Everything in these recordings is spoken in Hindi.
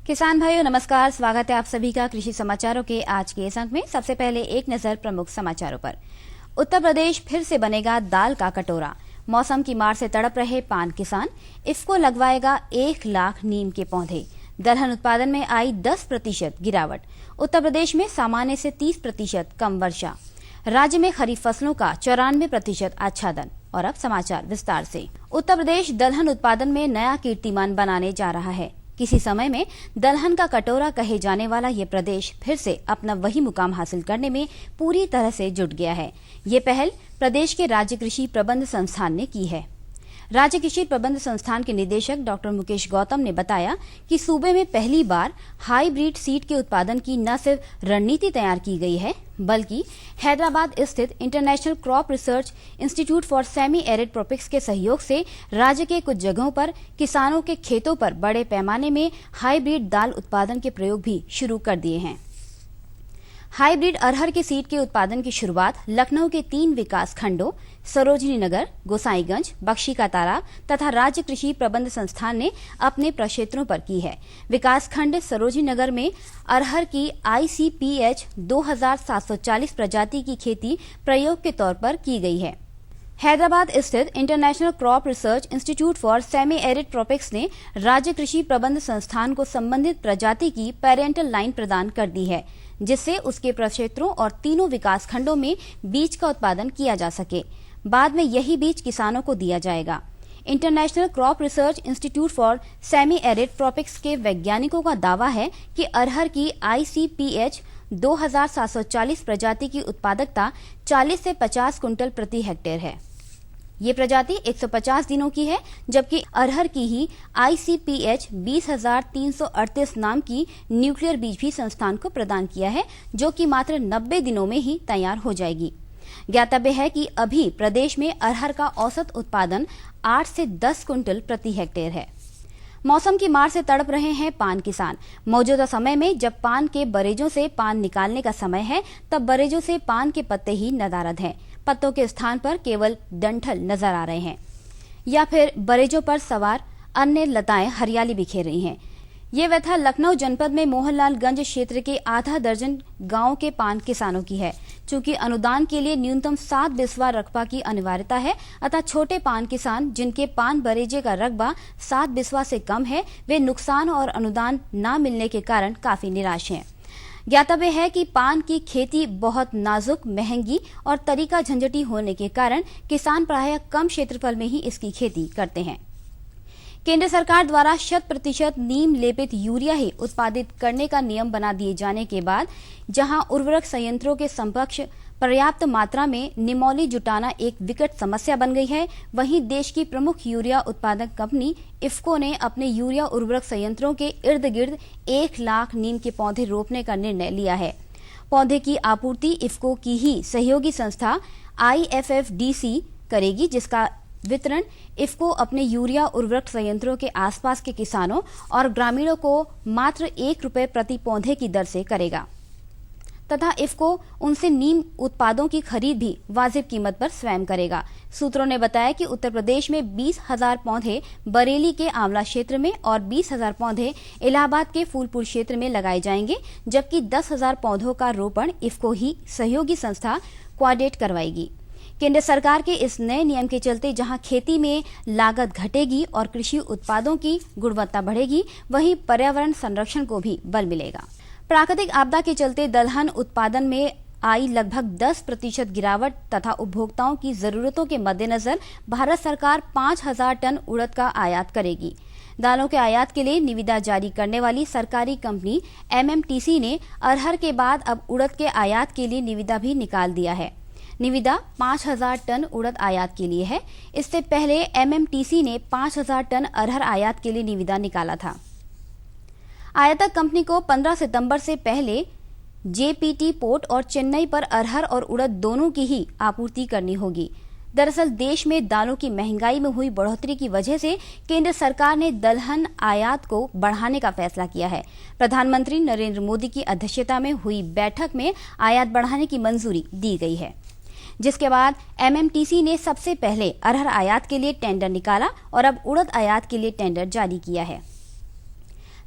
किसान भाइयों नमस्कार, स्वागत है आप सभी का कृषि समाचारों के आज के इस अंक में। सबसे पहले एक नजर प्रमुख समाचारों पर। उत्तर प्रदेश फिर से बनेगा दाल का कटोरा। मौसम की मार से तड़प रहे पान किसान। इफ्को लगवाएगा 1 लाख नीम के पौधे। दलहन उत्पादन में आई 10% गिरावट। उत्तर प्रदेश में सामान्य से 30% कम वर्षा। राज्य में खरीफ फसलों का 94% आच्छादन। और अब समाचार विस्तार से। उत्तर प्रदेश दलहन उत्पादन में नया कीर्तिमान बनाने जा रहा है। किसी समय में दलहन का कटोरा कहे जाने वाला ये प्रदेश फिर से अपना वही मुकाम हासिल करने में पूरी तरह से जुट गया है। ये पहल प्रदेश के राज्य कृषि प्रबंध संस्थान ने की है। राज्य कृषि प्रबंध संस्थान के निदेशक डॉक्टर मुकेश गौतम ने बताया कि सूबे में पहली बार हाईब्रिड सीड के उत्पादन की न सिर्फ रणनीति तैयार की गई है, बल्कि हैदराबाद स्थित international crop research institute for semi arid tropics के सहयोग से राज्य के कुछ जगहों पर किसानों के खेतों पर बड़े पैमाने में हाईब्रिड दाल उत्पादन के प्रयोग भी शुरू कर दिए हैं। हाईब्रिड अरहर के सीड के उत्पादन की शुरुआत लखनऊ के 3 विकास खंडों सरोजनी नगर, गोसाईगंज, बख्शी का तालाब तथा राज्य कृषि प्रबंध संस्थान ने अपने प्रक्षेत्रों पर की है। विकास खंड सरोजनी नगर में अरहर की ICPH 2740 प्रजाति की खेती प्रयोग के तौर पर की गई है। हैदराबाद स्थित international crop research institute for semi arid tropics ने राज्य कृषि प्रबंध संस्थान को संबंधित प्रजाति की पेरेंटल लाइन प्रदान कर दी है, जिससे उसके प्रक्षेत्रों और तीनों विकास खंडों में बीज का उत्पादन किया जा सके। बाद में यही बीज किसानों को दिया जाएगा। International crop research institute for semi arid tropics के वैज्ञानिकों का दावा है कि अरहर की ICPH 2740 प्रजाति की उत्पादकता 40 से 50 कुंटल प्रति हेक्टेयर है। ये प्रजाति 150 दिनों की है, जबकि अरहर की ही ICPH 20338 नाम की न्यूक्लियर बीज भी संस्थान को प्रदान किया है, जो कि मात्र 90 दिनों में ही तैयार हो जाएगी। ज्ञातव्य है कि अभी प्रदेश में अरहर का औसत उत्पादन 8 से 10 कुंटल प्रति हेक्टेयर है। मौसम की मार से तड़प रहे हैं पान किसान। मौजूदा समय में जब पान के बरेजों से पान निकालने का समय है, तब बरेजों से पान के पत्ते ही नदारद हैं। पत्तों के स्थान पर केवल डंठल नजर आ रहे हैं या फिर बरेजों पर सवार अन्य लताएं हरियाली बिखेर रही हैं। ये व्यथा लखनऊ जनपद में मोहनलालगंज क्षेत्र के आधा दर्जन गांवों के पान किसानों की है। चूंकि अनुदान के लिए न्यूनतम 7 बिस्वा रकबा की अनिवार्यता है, अतः छोटे पान किसान जिनके पान बरेजे का रकबा 7 बिस्वा से कम है, वे नुकसान और अनुदान न मिलने के कारण काफी निराश हैं। ज्ञातव्य है कि पान की खेती बहुत नाजुक, महंगी और तरीका झंझटी होने के कारण किसान प्रायः कम क्षेत्रफल में ही इसकी खेती करते हैं। केंद्र सरकार द्वारा 100% नीम लेपित यूरिया ही उत्पादित करने का नियम बना दिए जाने के बाद जहां उर्वरक संयंत्रों के समकक्ष पर्याप्त मात्रा में निमौली जुटाना एक विकट समस्या बन गई है, वहीं देश की प्रमुख यूरिया उत्पादक कंपनी इफ्को ने अपने यूरिया उर्वरक संयंत्रों के इर्द गिर्द 1 लाख नीम के पौधे रोपने का निर्णय लिया है। पौधे की आपूर्ति इफ्को की ही सहयोगी संस्था IFFDC करेगी, जिसका वितरण इफ्को अपने यूरिया उर्वरक संयंत्रों के आसपास के किसानों और ग्रामीणों को मात्र 1 रुपए प्रति पौधे की दर से करेगा तथा इफ्को उनसे नीम उत्पादों की खरीद भी वाजिब कीमत पर स्वयं करेगा। सूत्रों ने बताया कि उत्तर प्रदेश में 20,000 पौधे बरेली के आंवला क्षेत्र में और 20,000 पौधे इलाहाबाद के फूलपुर क्षेत्र में लगाए जाएंगे, जबकि 10,000 पौधों का रोपण इफ्को ही सहयोगी संस्था क्वाडेट करवाएगी। केंद्र सरकार के इस नए नियम के चलते जहां खेती में लागत घटेगी और कृषि उत्पादों की गुणवत्ता बढ़ेगी, वहीं पर्यावरण संरक्षण को भी बल मिलेगा। प्राकृतिक आपदा के चलते दलहन उत्पादन में आई लगभग 10% गिरावट तथा उपभोक्ताओं की जरूरतों के मद्देनजर भारत सरकार 5,000 टन उड़द का आयात करेगी। दालों के आयात के लिए निविदा जारी करने वाली सरकारी कंपनी MMTC ने अरहर के बाद अब उड़द के आयात के लिए निविदा भी निकाल दिया है। निविदा 5,000 टन उड़द आयात के लिए है। इससे पहले MMTC ने 5,000 टन अरहर आयात के लिए निविदा निकाला था। आयातक कंपनी को 15 सितंबर से पहले JPT पोर्ट और चेन्नई पर अरहर और उड़द दोनों की ही आपूर्ति करनी होगी। दरअसल देश में दालों की महंगाई में हुई बढ़ोतरी की वजह से केंद्र सरकार ने दलहन आयात को बढ़ाने का फैसला किया है। प्रधानमंत्री नरेंद्र मोदी की अध्यक्षता में हुई बैठक में आयात बढ़ाने की मंजूरी दी गई है, जिसके बाद MMTC ने सबसे पहले अरहर आयात के लिए टेंडर निकाला और अब उड़द आयात के लिए टेंडर जारी किया है।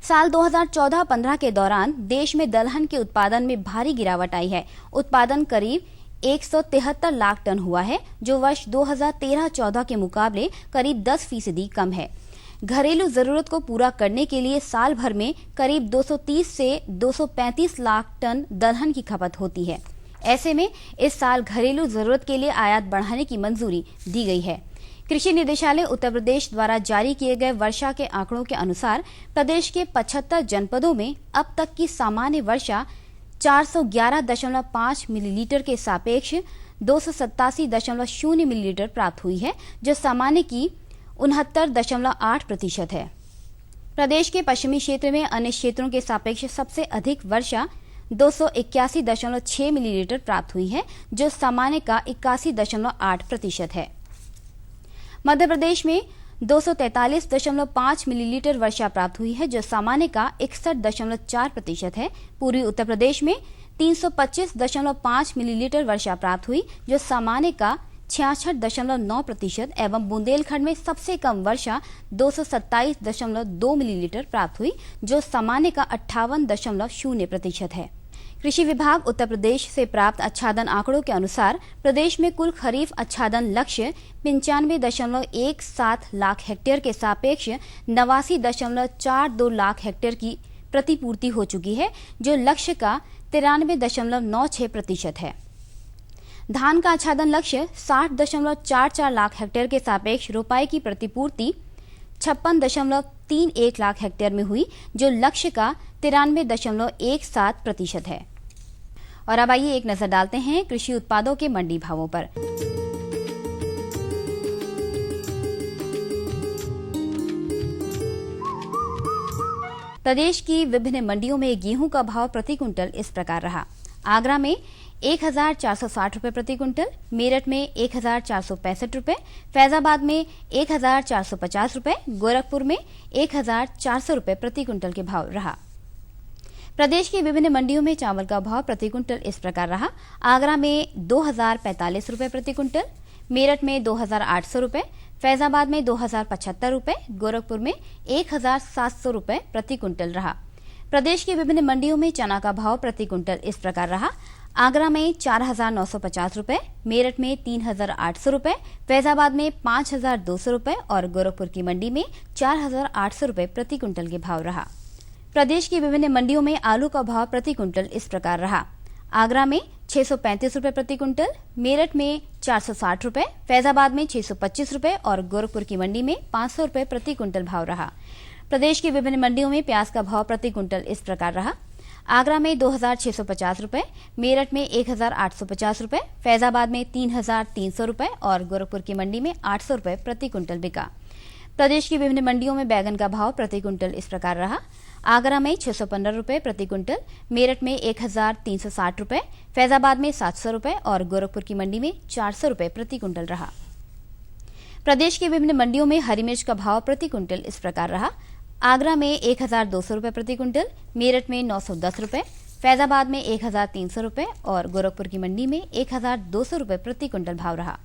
साल 2014-15 के दौरान देश में दलहन के उत्पादन में भारी गिरावट आई है। उत्पादन करीब 173 लाख टन हुआ है, जो वर्ष 2013-14 के मुकाबले करीब 10% कम है। घरेलू जरूरत को पूरा करने के लिए साल भर में करीब 230 से 235 लाख टन दलहन की खपत होती है। ऐसे में इस साल घरेलू जरूरत के लिए आयात बढ़ाने की मंजूरी दी गई है। कृषि निदेशालय उत्तर प्रदेश द्वारा जारी किए गए वर्षा के आंकड़ों के अनुसार प्रदेश के 75 जनपदों में अब तक की सामान्य वर्षा 411.5 मिलीलीटर के सापेक्ष 287.0 मिलीलीटर प्राप्त हुई है, जो सामान्य की 69.8% है। प्रदेश के पश्चिमी क्षेत्र में अन्य क्षेत्रों के सापेक्ष सबसे अधिक वर्षा 281.6 मिलीलीटर प्राप्त हुई है, जो सामान्य का 81.8% है। मध्य प्रदेश में 243.5 मिलीलीटर वर्षा प्राप्त हुई है, जो सामान्य का 61.4% है। पूर्वी उत्तर प्रदेश में 325.5 मिलीलीटर वर्षा प्राप्त हुई, जो सामान्य का 66.9% एवं बुंदेलखंड में सबसे कम वर्षा 227.2 मिलीलीटर प्राप्त हुई, जो सामान्य का 58.0% है। कृषि विभाग उत्तर प्रदेश से प्राप्त आच्छादन आंकड़ों के अनुसार प्रदेश में कुल खरीफ आच्छादन लक्ष्य 95.17 लाख हेक्टेयर के सापेक्ष 89.42 लाख हेक्टेयर की प्रतिपूर्ति हो चुकी है, जो लक्ष्य का 93.96% है। धान का आच्छादन लक्ष्य 60.44 लाख हेक्टेयर के सापेक्ष रोपाई की प्रतिपूर्ति 56.31 लाख हेक्टेयर में हुई, जो लक्ष्य का 93.17% है। और अब आइए एक नजर डालते हैं कृषि उत्पादों के मंडी भावों पर। प्रदेश की विभिन्न मंडियों में गेहूं का भाव प्रति क्विंटल इस प्रकार रहा। आगरा में 1,460 रुपए प्रति क्विंटल, मेरठ में 1,465 रुपए, फैजाबाद में 1,450 रुपए, गोरखपुर में 1,400 रुपए प्रति क्विंटल के भाव रहा। प्रदेश की विभिन्न मंडियों में चावल का भाव प्रति क्विंटल इस प्रकार रहा। आगरा में 2,045 रुपए प्रति क्विंटल, मेरठ में 2,800 रुपए, फैजाबाद में 2,075 रुपए, गोरखपुर में 1,700 रुपए प्रति क्विंटल रहा। प्रदेश की विभिन्न मंडियों में चना का भाव प्रति क्विंटल इस प्रकार रहा। आगरा में 4,950 रुपए, मेरठ में 3,800 रुपए, फैजाबाद में 5,200 रुपए और गोरखपुर की मंडी में 4,800 रुपए प्रति क्विंटल के भाव रहा। प्रदेश की विभिन्न मंडियों में आलू का भाव प्रति क्विंटल इस प्रकार रहा। आगरा में 635 रुपए प्रति क्विंटल, मेरठ में 460 रुपए, फैजाबाद में 625 रुपए और गोरखपुर की मंडी में 500 रुपए प्रति क्विंटल भाव रहा। प्रदेश की विभिन्न मंडियों में प्याज का भाव प्रति क्विंटल इस प्रकार रहा। आगरा में 2,650 रुपए, मेरठ में 1,850 रुपए, फैजाबाद में 3,300 रुपए और गोरखपुर की मंडी में 800 रुपए प्रति क्विंटल बिका। प्रदेश की विभिन्न मंडियों में बैगन का भाव प्रति क्विंटल इस प्रकार रहा। आगरा में 615 रुपए प्रति क्विंटल, मेरठ में 1,360 रुपए, फैजाबाद में 700 रुपए और गोरखपुर की मंडी में 400 रुपए प्रति क्विंटल रहा। प्रदेश की विभिन्न मंडियों में हरी मिर्च का भाव प्रति क्विंटल इस प्रकार रहा। आगरा में 1,200 रुपए प्रति क्विंटल, मेरठ में 910 रुपए, फैजाबाद में 1,300 रुपए और गोरखपुर की मंडी में 1,200 रुपए प्रति क्विंटल भाव रहा।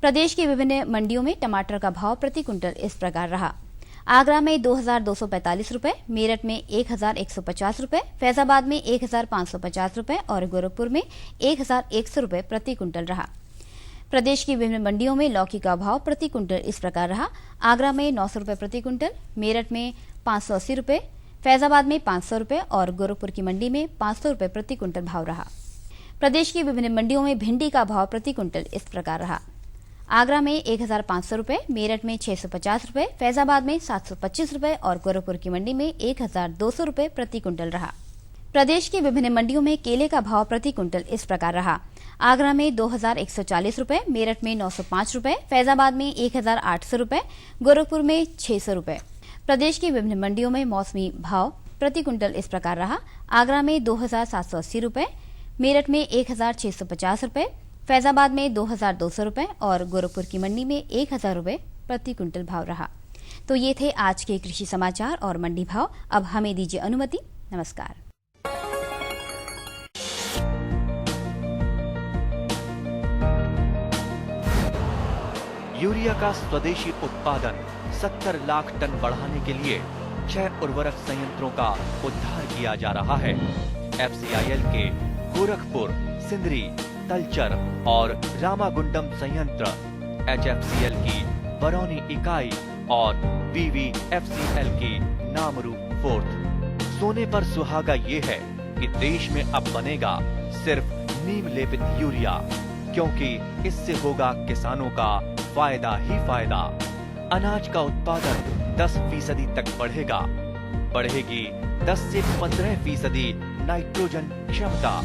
प्रदेश की विभिन्न मंडियों में टमाटर का भाव प्रति क्विंटल इस प्रकार रहा। आगरा में 2,245 रुपए, मेरठ में 1,150 रुपए, फैजाबाद में 1,550 रुपए और गोरखपुर में 1,100 रुपए प्रति क्विंटल रहा। प्रदेश की विभिन्न मंडियों में लौकी का भाव प्रति क्विंटल इस प्रकार रहा। आगरा में 900 रुपए प्रति क्विंटल, मेरठ में 580 रुपए, फैजाबाद में 500 रुपए और गोरखपुर की मंडी में 500 रुपए प्रति क्विंटल भाव रहा। प्रदेश की विभिन्न मंडियों में भिंडी का भाव प्रति क्विंटल इस प्रकार रहा। आगरा में 1,500 रुपए, मेरठ में 650 रुपए, फैजाबाद में 725 रुपए और गोरखपुर की मंडी में 1,200 रुपए प्रति क्विंटल रहा। प्रदेश की विभिन्न मंडियों में केले का भाव प्रति क्विंटल इस प्रकार रहा। आगरा में 2,140 रुपए, मेरठ में 905 रुपए, फैजाबाद में 1,800 रुपए, गोरखपुर में 600 रुपए। प्रदेश की विभिन्न मंडियों में मौसमी भाव प्रति क्विंटल इस प्रकार रहा। आगरा में 2,780 रुपए, मेरठ में 1,650 रुपए, फैजाबाद में 2,200 रुपए और गोरखपुर की मंडी में 1,000 रुपए प्रति क्विंटल भाव रहा। तो ये थे आज के कृषि समाचार और मंडी भाव। अब हमें दीजिए अनुमति। नमस्कार। यूरिया का स्वदेशी उत्पादन 70 लाख टन बढ़ाने के लिए 6 उर्वरक संयंत्रों का उद्धार किया जा रहा है। FCIL के गोरखपुर, सिंदरी, तलचर और रामागुंडम संयंत्र, HFCL की बरौनी इकाई और BVFCL की नामरू फोर्थ। सोने पर सुहागा ये है कि देश में अब बनेगा सिर्फ नीम लेपित यूरिया, क्योंकि इससे होगा किसानों का फायदा ही फायदा। अनाज का उत्पादन 10% तक बढ़ेगा। बढ़ेगी 10 से 15% नाइट्रोजन क्षमता।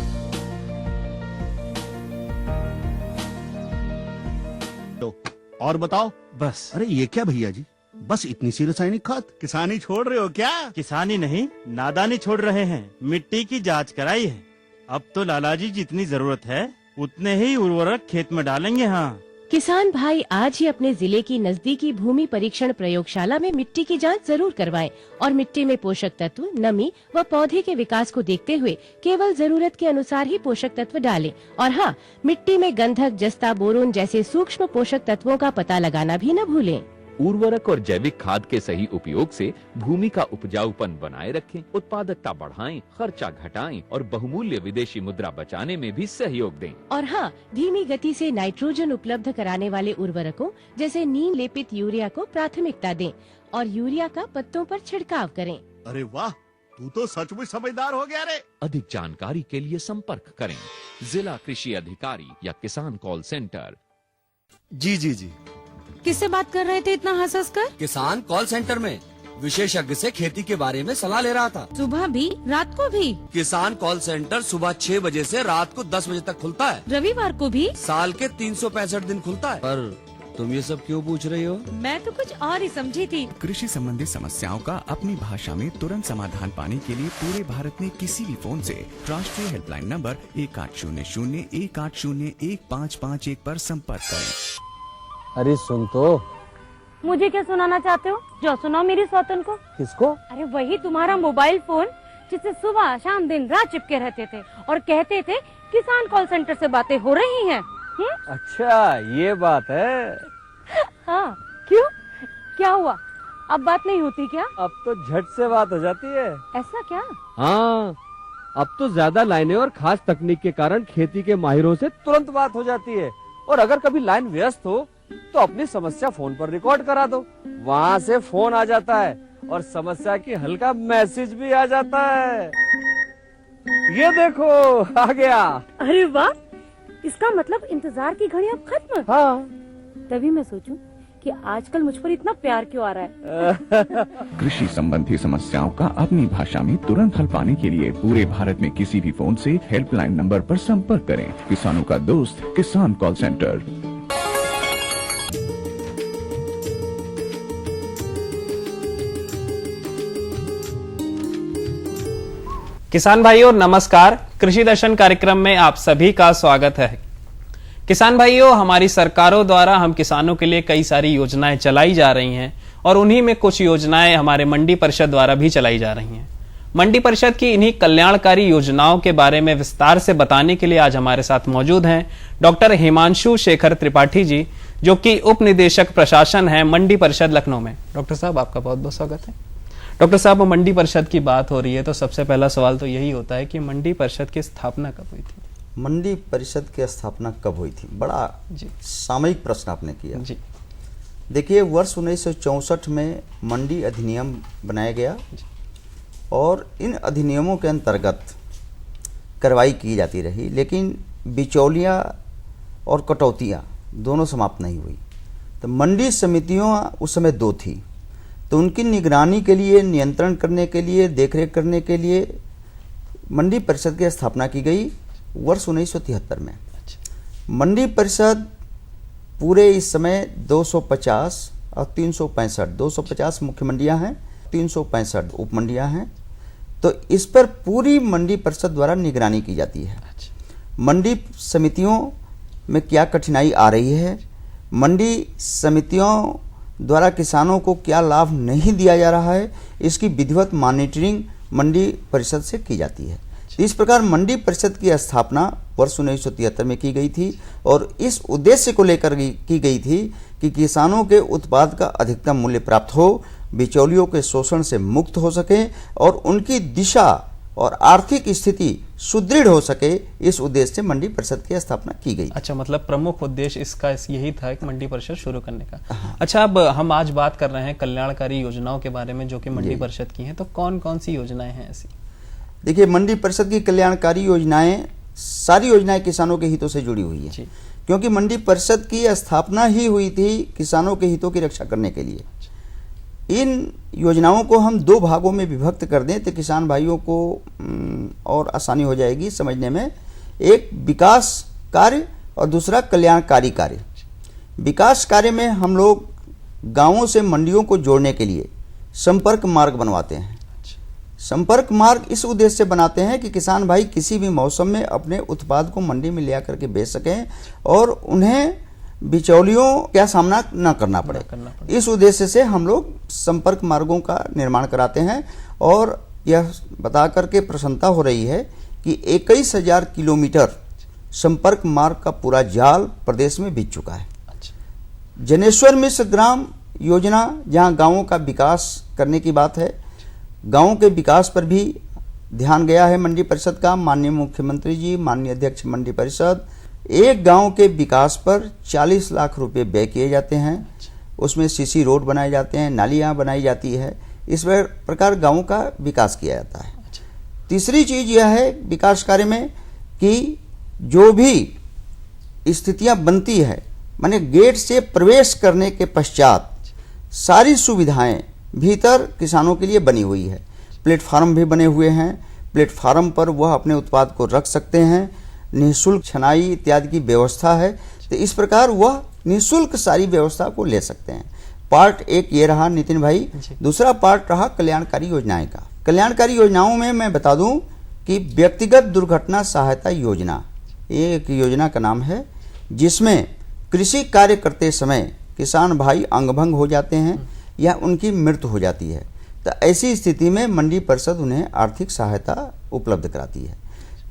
और बताओ। बस। अरे ये क्या भैया जी, बस इतनी सी रासायनिक खाद? किसानी छोड़ रहे हो क्या? किसानी नहीं, नादानी छोड़ रहे हैं। मिट्टी की जांच कराई है। अब तो लालाजी जितनी जरूरत है उतने ही उर्वरक खेत में डालेंगे। हाँ, किसान भाई आज ही अपने जिले की नजदीकी भूमि परीक्षण प्रयोगशाला में मिट्टी की जांच जरूर करवाएं और मिट्टी में पोषक तत्व, नमी व पौधे के विकास को देखते हुए केवल जरूरत के अनुसार ही पोषक तत्व डालें। और हाँ, मिट्टी में गंधक, जस्ता, बोरोन जैसे सूक्ष्म पोषक तत्वों का पता लगाना भी न भूलें। उर्वरक और जैविक खाद के सही उपयोग से भूमि का उपजाऊपन बनाए रखें, उत्पादकता बढ़ाएं, खर्चा घटाएं और बहुमूल्य विदेशी मुद्रा बचाने में भी सहयोग दें। और हाँ, धीमी गति से नाइट्रोजन उपलब्ध कराने वाले उर्वरकों जैसे नीम लेपित यूरिया को प्राथमिकता दें और यूरिया का पत्तों पर छिड़काव करें। अरे वाह, तू तो सचमुच समझदार हो गया रे। अधिक जानकारी के लिए संपर्क करें जिला कृषि अधिकारी या किसान कॉल सेंटर। जी जी जी। किससे बात कर रहे थे इतना हंस हंस कर? किसान कॉल सेंटर में विशेषज्ञ से खेती के बारे में सलाह ले रहा था। सुबह भी, रात को भी? किसान कॉल सेंटर सुबह 6 बजे से रात को 10 बजे तक खुलता है। रविवार को भी? साल के 365 दिन खुलता है। पर तुम ये सब क्यों पूछ रही हो? मैं तो कुछ और ही समझी थी। कृषि संबंधी समस्याओं का अपनी भाषा में तुरंत समाधान पाने के लिए पूरे भारत में किसी भी फोन से राष्ट्रीय हेल्पलाइन नंबर 1800-180-1551 पर संपर्क करें। अरे सुन तो। मुझे क्या सुनाना चाहते हो? जो सुनाओ मेरी सौतन को। किसको? अरे वही तुम्हारा मोबाइल फोन जिससे सुबह शाम दिन रात चिपके रहते थे और कहते थे किसान कॉल सेंटर से बातें हो रही हैं। अच्छा ये बात है। हाँ, क्यों? क्या हुआ? अब बात नहीं होती क्या? अब तो झट से बात हो जाती है। ऐसा क्या? हाँ, अब तो ज्यादा लाइनें और खास तकनीक के कारण खेती के माहिरों से तुरंत बात हो जाती है। और अगर कभी लाइन व्यस्त हो तो अपनी समस्या फोन पर रिकॉर्ड करा दो, वहाँ से फोन आ जाता है और समस्या की हल का मैसेज भी आ जाता है। ये देखो आ गया। अरे वाह, इसका मतलब इंतजार की घड़ी अब खत्म। हाँ, तभी मैं सोचूं कि आजकल मुझ पर इतना प्यार क्यों आ रहा है। कृषि संबंधी समस्याओं का अपनी भाषा में तुरंत हल पाने के लिए पूरे भारत में किसी भी फोन से हेल्पलाइन नंबर पर संपर्क करें। किसानों का दोस्त किसान कॉल सेंटर। किसान भाइयों नमस्कार। कृषि दर्शन कार्यक्रम में आप सभी का स्वागत है। किसान भाइयों, हमारी सरकारों द्वारा हम किसानों के लिए कई सारी योजनाएं चलाई जा रही हैं और उन्हीं में कुछ योजनाएं हमारे मंडी परिषद द्वारा भी चलाई जा रही हैं। मंडी परिषद की इन्हीं कल्याणकारी योजनाओं के बारे में विस्तार से बताने के लिए आज हमारे साथ मौजूद हैं डॉक्टर हिमांशु शेखर त्रिपाठी जी, जो कि उप निदेशक प्रशासन है मंडी परिषद लखनऊ में। डॉक्टर साहब, आपका बहुत बहुत स्वागत है। डॉक्टर साहब, मंडी परिषद की बात हो रही है तो सबसे पहला सवाल तो यही होता है कि मंडी परिषद की स्थापना कब हुई थी? मंडी परिषद की स्थापना कब हुई थी? बड़ा सामयिक प्रश्न आपने किया जी। देखिए, वर्ष 1964 में मंडी अधिनियम बनाया गया और इन अधिनियमों के अंतर्गत कार्रवाई की जाती रही, लेकिन बिचौलियाँ और कटौतियाँ दोनों समाप्त नहीं हुई। तो मंडी समितियों उस समय 2 थी, तो उनकी निगरानी के लिए, नियंत्रण करने के लिए, देखरेख करने के लिए मंडी परिषद की स्थापना की गई वर्ष 1973 में। मंडी परिषद पूरे इस समय 250 और 365, 250 मुख्य मंडियां हैं, 365 उप मंडियां हैं। तो इस पर पूरी मंडी परिषद द्वारा निगरानी की जाती है। मंडी समितियों में क्या कठिनाई आ रही है, मंडी समितियों द्वारा किसानों को क्या लाभ नहीं दिया जा रहा है, इसकी विधिवत मॉनिटरिंग मंडी परिषद से की जाती है। इस प्रकार मंडी परिषद की स्थापना वर्ष 1973 में की गई थी और इस उद्देश्य को लेकर की गई थी कि किसानों के उत्पाद का अधिकतम मूल्य प्राप्त हो बिचौलियों के शोषण से मुक्त हो सकें और उनकी दिशा और आर्थिक स्थिति सुदृढ़ हो सके, इस उद्देश्य से मंडी परिषद की स्थापना की गई। अच्छा, मतलब प्रमुख उद्देश्य इसका यही था कि मंडी परिषद शुरू करने का। अच्छा, अब हम आज बात कर रहे हैं कल्याणकारी योजनाओं के बारे में जो कि मंडी परिषद की हैं, तो कौन कौन सी योजनाएं हैं ऐसी? देखिए, मंडी परिषद की कल्याणकारी योजनाएं, सारी योजनाएं किसानों के हितों से जुड़ी हुई है, क्योंकि मंडी परिषद की स्थापना ही हुई थी किसानों के हितों की रक्षा करने के लिए। इन योजनाओं को हम दो भागों में विभक्त कर दें तो किसान भाइयों को और आसानी हो जाएगी समझने में। एक विकास कार्य और दूसरा कल्याणकारी कार्य। विकास कार्य में हम लोग गांवों से मंडियों को जोड़ने के लिए संपर्क मार्ग बनवाते हैं। संपर्क मार्ग इस उद्देश्य से बनाते हैं कि किसान भाई किसी भी मौसम में अपने उत्पाद को मंडी में ले आकर के बेच सकें और उन्हें बिचौलियों का सामना न करना पड़े। इस उद्देश्य से हम लोग संपर्क मार्गों का निर्माण कराते हैं और यह बता करके प्रसन्नता हो रही है कि 21,000 किलोमीटर संपर्क मार्ग का पूरा जाल प्रदेश में बिछ चुका है। जनेश्वर मिश्र ग्राम योजना, जहां गांवों का विकास करने की बात है, गांवों के विकास पर भी ध्यान गया है मंडी परिषद का। माननीय मुख्यमंत्री जी, माननीय अध्यक्ष मंडी परिषद, एक गांव के विकास पर 40 लाख रुपए व्यय किए जाते हैं। उसमें सीसी रोड बनाए जाते हैं, नालियां बनाई जाती है, इस प्रकार गांवों का विकास किया जाता है। तीसरी चीज यह है विकास कार्य में कि जो भी स्थितियां बनती है, माने गेट से प्रवेश करने के पश्चात सारी सुविधाएं भीतर किसानों के लिए बनी हुई है। प्लेटफार्म भी बने हुए हैं, प्लेटफार्म पर वह अपने उत्पाद को रख सकते हैं, निःशुल्क छनाई इत्यादि की व्यवस्था है। तो इस प्रकार वह निःशुल्क सारी व्यवस्था को ले सकते हैं। पार्ट एक ये रहा नितिन भाई। दूसरा पार्ट रहा कल्याणकारी योजनाएं का। कल्याणकारी योजनाओं में मैं बता दूं कि व्यक्तिगत दुर्घटना सहायता योजना, ये एक योजना का नाम है, जिसमें कृषि कार्य करते समय किसान भाई अंगभंग हो जाते हैं या उनकी मृत्यु हो जाती है, तो ऐसी स्थिति में मंडी परिषद उन्हें आर्थिक सहायता उपलब्ध कराती है।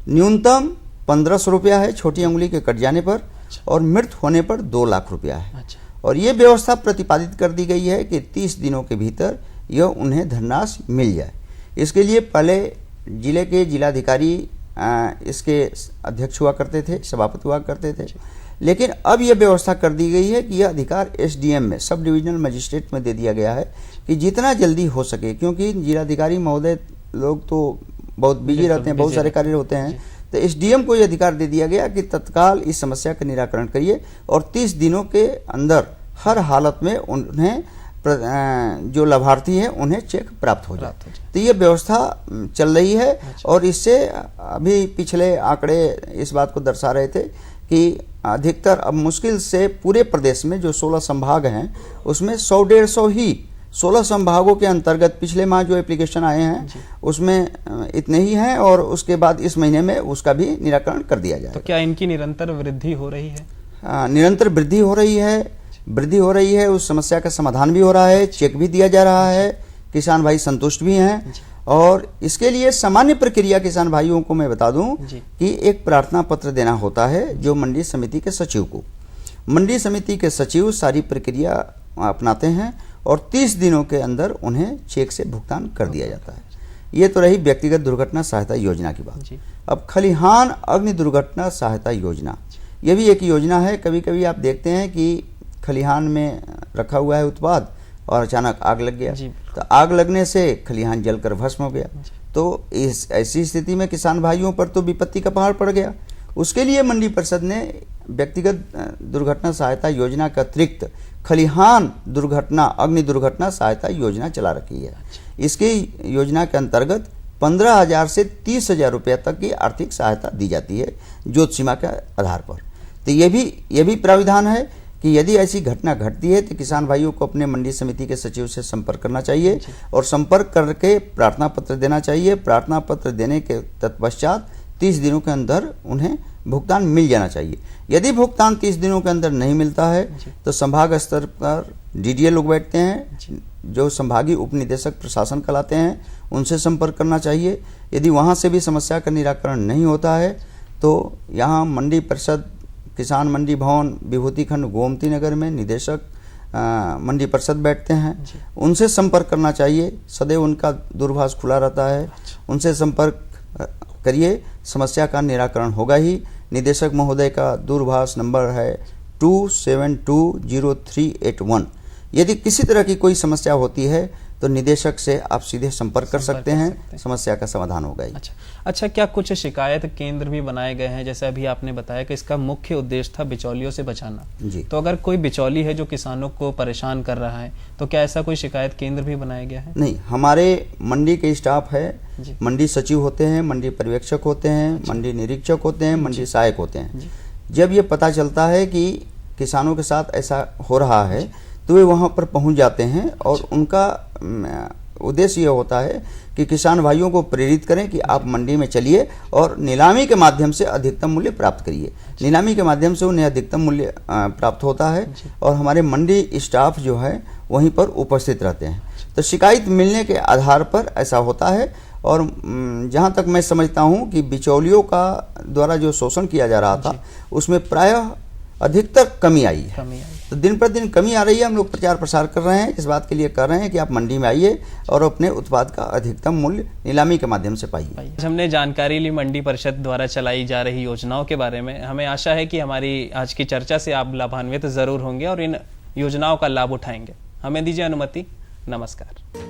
न्यूनतम 1500 रुपया है छोटी अंगुली के कट जाने पर, और मृत्यु होने पर 2 लाख रुपया है। और ये व्यवस्था प्रतिपादित कर दी गई है कि 30 दिनों के भीतर यह उन्हें धनराशि मिल जाए। इसके लिए पहले जिले के जिलाधिकारी इसके अध्यक्ष हुआ करते थे, सभापति हुआ करते थे, लेकिन अब यह व्यवस्था कर दी गई है कि यह अधिकार एसडीएम में, सब डिविजनल मजिस्ट्रेट में दे दिया गया है कि जितना जल्दी हो सके, क्योंकि जिलाधिकारी महोदय लोग तो बहुत बिजी रहते हैं, बहुत सारे कार्य होते हैं, तो एसडीएम को यह अधिकार दे दिया गया कि तत्काल इस समस्या का निराकरण करिए और 30 दिनों के अंदर हर हालत में उन्हें जो लाभार्थी हैं उन्हें चेक प्राप्त हो जाए। तो ये व्यवस्था चल रही है और इससे अभी पिछले आंकड़े इस बात को दर्शा रहे थे कि अधिकतर अब मुश्किल से पूरे प्रदेश में जो 16 संभाग हैं उसमें 100-150 ही 16 संभागों के अंतर्गत पिछले माह जो एप्लीकेशन आए हैं उसमें इतने ही हैं और उसके बाद इस महीने में उसका भी निराकरण कर दिया जाए। तो क्या इनकी निरंतर वृद्धि हो रही है? निरंतर वृद्धि हो रही है, उस समस्या का समाधान भी हो रहा है, चेक भी दिया जा रहा है, किसान भाई संतुष्ट भी हैं। और इसके लिए सामान्य प्रक्रिया किसान भाइयों को मैं बता दूं कि एक प्रार्थना पत्र देना होता है जो मंडी समिति के सचिव को। मंडी समिति के सचिव सारी प्रक्रिया अपनाते हैं और 30 दिनों के अंदर उन्हें चेक से भुगतान कर दिया जाता है। ये तो रही व्यक्तिगत दुर्घटना सहायता योजना की बात। अब खलिहान अग्नि दुर्घटना सहायता योजना, ये भी एक योजना है। कभी कभी आप देखते हैं कि खलिहान में रखा हुआ है उत्पाद और अचानक आग लग गया, तो आग लगने से खलिहान जलकर भस्म हो गया, तो इस ऐसी स्थिति में किसान भाइयों पर तो विपत्ति का पहाड़ पड़ गया। उसके लिए मंडी परिषद ने व्यक्तिगत दुर्घटना सहायता योजना के अतिरिक्त खलिहान दुर्घटना अग्नि दुर्घटना सहायता योजना चला रखी है। इसकी योजना के अंतर्गत 15,000 से 30,000 रुपये तक की आर्थिक सहायता दी जाती है ज्योत सीमा के आधार पर। तो ये भी प्राविधान है कि यदि ऐसी घटना घटती है तो किसान भाइयों को अपने मंडी समिति के सचिव से संपर्क करना चाहिए और संपर्क करके प्रार्थना पत्र देना चाहिए। प्रार्थना पत्र देने के तत्पश्चात 30 दिनों के अंदर उन्हें भुगतान मिल जाना चाहिए। यदि भुगतान 30 दिनों के अंदर नहीं मिलता है तो संभाग स्तर पर डीडीए लोग बैठते हैं जो संभागीय उप निदेशक प्रशासन कहलाते हैं, उनसे संपर्क करना चाहिए। यदि वहां से भी समस्या का निराकरण नहीं होता है तो यहाँ मंडी परिषद किसान मंडी भवन विभूति खंड गोमती नगर में निदेशक मंडी परिषद बैठते हैं, उनसे संपर्क करना चाहिए। सदैव उनका दूरभाष खुला रहता है, उनसे संपर्क करिए, समस्या का निराकरण होगा ही। निदेशक महोदय का दूरभाष नंबर है 27203881। यदि किसी तरह की कोई समस्या होती है तो निदेशक से आप सीधे संपर्क कर सकते हैं, समस्या का समाधान होगा ही। अच्छा, क्या कुछ शिकायत केंद्र भी बनाए गए हैं? जैसे अभी आपने बताया कि इसका मुख्य उद्देश्य था बिचौलियों से बचाना जी। तो अगर कोई बिचौली है जो किसानों को परेशान कर रहा है तो क्या ऐसा कोई शिकायत केंद्र भी बनाया गया है? नहीं, हमारे मंडी के स्टाफ है, मंडी सचिव होते हैं, मंडी पर्यवेक्षक होते हैं, मंडी निरीक्षक होते हैं, मंडी सहायक होते हैं। जब ये पता चलता है कि किसानों के साथ ऐसा हो रहा है तो वे वहाँ पर पहुँच जाते हैं और उनका उद्देश्य ये होता है कि किसान भाइयों को प्रेरित करें कि आप मंडी में चलिए और नीलामी के माध्यम से अधिकतम मूल्य प्राप्त करिए। नीलामी के माध्यम से उन्हें अधिकतम मूल्य प्राप्त होता है और हमारे मंडी स्टाफ जो है वहीं पर उपस्थित रहते हैं। तो शिकायत मिलने के आधार पर ऐसा होता है। और जहाँ तक मैं समझता हूँ कि बिचौलियों का द्वारा जो शोषण किया जा रहा था उसमें प्रायः अधिकतर कमी आई है। तो दिन पर दिन कमी आ रही है। हम लोग प्रचार प्रसार कर रहे हैं, इस बात के लिए कर रहे हैं कि आप मंडी में आइए और अपने उत्पाद का अधिकतम मूल्य नीलामी के माध्यम से पाइए। हमने जानकारी ली मंडी परिषद द्वारा चलाई जा रही योजनाओं के बारे में। हमें आशा है कि हमारी आज की चर्चा से आप लाभान्वित जरूर होंगे और इन योजनाओं का लाभ उठाएंगे। हमें दीजिए अनुमति। नमस्कार।